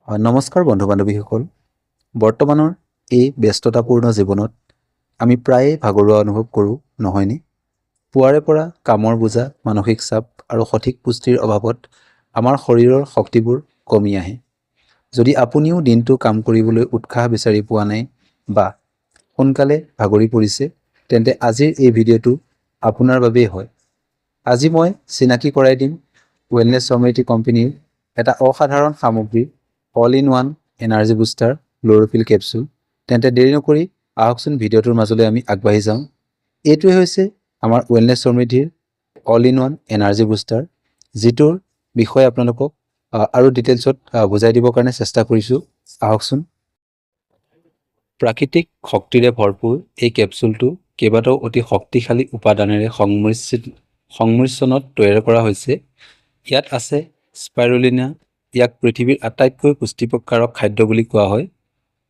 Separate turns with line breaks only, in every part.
নমস্কাৰ বন্ধু বান্ধৱীসকল। বৰ্তমানৰ এই ব্যস্ততাপূৰ্ণ জীৱনত আমি প্ৰায়ে ভাগৰুৱা অনুভৱ কৰোঁ, নহয়নে? পুৱাৰে পৰা কামৰ বোজা, মানসিক চাপ আৰু সঠিক পুষ্টিৰ অভাৱত আমাৰ শৰীৰৰ শক্তিবোৰ কমি আহে। যদি আপুনিও দিনটো কাম কৰিবলৈ উৎসাহ বিচাৰি পোৱা নাই বা সোনকালে ভাগৰি পৰিছে, তেন্তে আজিৰ এই ভিডিঅ'টো আপোনাৰ বাবেই হয়। আজি মই চিনাকি কৰাই দিম ৱেলনেছ সমৃদ্ধি কোম্পানীৰ এটা অসাধাৰণ সামগ্ৰী, all in one energy booster chlorophyll capsule. তেন্তে দেৰি নকৰি আহকচোন ভিডিঅ'টোৰ মাজলৈ আমি আগবাঢ়ি যাওঁ। এইটোৱে হৈছে আমাৰ ৱেলনেছ সমৃদ্ধিৰ all in one energy booster, যিটোৰ বিষয়ে আপোনালোকক আৰু ডিটেইলছত বুজাই দিবৰ কাৰণে চেষ্টা কৰিছোঁ। আহকচোন। প্ৰাকৃতিক শক্তিৰে ভৰপূৰ এই কেপচুলটো কেইবাটাও অতি শক্তিশালী উপাদানেৰে সংমিশ্ৰণত তৈয়াৰ কৰা হৈছে। ইয়াত আছে স্পাইৰুলিনা, ইয়াক পৃথিৱীৰ আটাইতকৈ পুষ্টিকাৰক খাদ্য বুলি কোৱা হয়।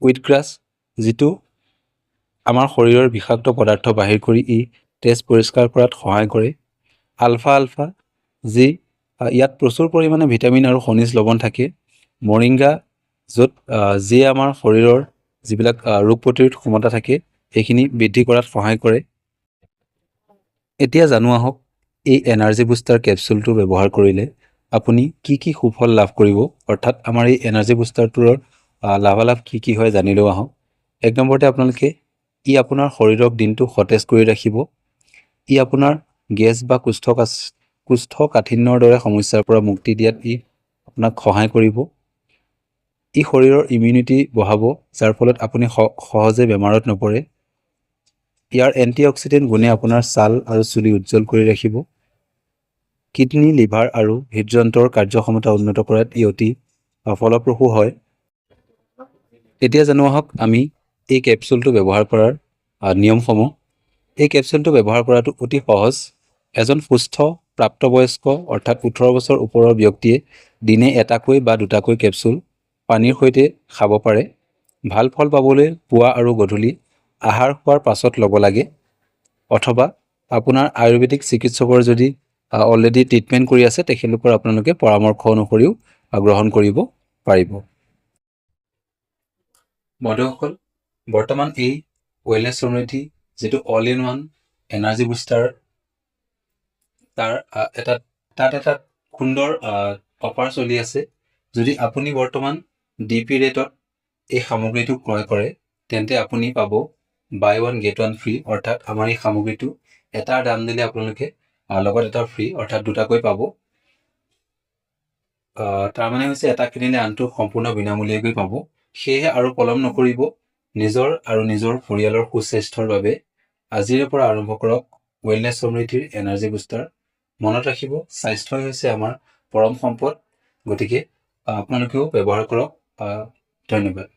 হুইটগ্ৰাছ, যিটো আমাৰ শৰীৰৰ বিষাক্ত পদাৰ্থ বাহিৰ কৰি তেজ পৰিষ্কাৰ কৰাত সহায় কৰে। আলফা আলফা, ইয়াত প্ৰচুৰ পৰিমাণে ভিটামিন আৰু খনিজ লৱণ থাকে। মৰিংগা, যিয়ে আমাৰ শৰীৰৰ যিবিলাক ৰোগ প্ৰতিৰোধ ক্ষমতা থাকে সেইখিনি বৃদ্ধি কৰাত সহায় কৰে। এতিয়া জানো আহক, এই এনাৰ্জি বুষ্টাৰ কেপচুলটো ব্যৱহাৰ কৰিলে আপুনি কি কি সুফল লাভ কৰিব, অৰ্থাৎ আমাৰ এই এনাৰ্জি বুষ্টাৰটোৰ লাভালাভ কি কি হয় জানিলেও আহক। এক নম্বৰতে আপোনালোকে আপোনাৰ শৰীৰক দিনটো সতেজ কৰি ৰাখিব। আপোনাৰ গেছ বা কোষ্ঠকাঠিন্যৰ দৰে সমস্যাৰ পৰা মুক্তি দিয়াত আপোনাক সহায় কৰিব। শৰীৰৰ ইমিউনিটি বঢ়াব, যাৰ ফলত আপুনি সহজে বেমাৰত নপৰে। ইয়াৰ এণ্টি অক্সিডেণ্ট গুণে আপোনাৰ ছাল আৰু চুলি উজ্জ্বল কৰি ৰাখিব। কিডনী, লিভাৰ আৰু হৃদযন্ত্ৰৰ কাৰ্যক্ষমতা উন্নত কৰাত অতি ফলপ্ৰসূ হয়। এতিয়া জানো আহক আমি এই কেপচুলটো ব্যৱহাৰ কৰাৰ নিয়মসমূহ। এই কেপচুলটো ব্যৱহাৰ কৰাটো অতি সহজ। এজন সুস্থ প্ৰাপ্তবয়স্ক অৰ্থাৎ 18 বছৰ ওপৰৰ ব্যক্তিয়ে দিনে এটাকৈ বা দুটাকৈ কেপচুল পানীৰ সৈতে খাব পাৰে। ভাল ফল পাবলৈ পুৱা আৰু গধূলি আহাৰ খোৱাৰ পাছত ল'ব লাগে, অথবা আপোনাৰ আয়ুৰ্বেদিক চিকিৎসকৰ যদি অলৰেডি ট্ৰিটমেণ্ট কৰি আছে তেখেতলোকৰ আপোনালোকে পৰামৰ্শ অনুসৰিও গ্ৰহণ কৰিব পাৰিব। বন্ধুসকল, বৰ্তমান এই ৱেলনেছ সমৃদ্ধি যিটো all in one energy booster, তাত এটা সুন্দৰ অফাৰ চলি আছে। যদি আপুনি বৰ্তমান DP ৰেটত এই সামগ্ৰীটো ক্ৰয় কৰে, তেন্তে আপুনি পাব buy one get one free, অৰ্থাৎ আমাৰ এই সামগ্ৰীটো এটাৰ দাম দিলে আপোনালোকে লগত এটা ফ্ৰী, অৰ্থাৎ দুটাকৈ পাব। তাৰমানে হৈছে এটা কিনিলে আনটো সম্পূৰ্ণ বিনামূলীয়াকৈ পাব। সেয়েহে আৰু পলম নকৰিব, নিজৰ আৰু নিজৰ পৰিয়ালৰ সুস্বাস্থ্যৰ বাবে আজিৰে পৰা আৰম্ভ কৰক ৱেলনেছ সমৃদ্ধিৰ এনাৰ্জি বুষ্টাৰ। মনত ৰাখিব, স্বাস্থ্যই হৈছে আমাৰ পৰম সম্পদ। গতিকে আপোনালোকেও ব্যৱহাৰ কৰক। ধন্যবাদ।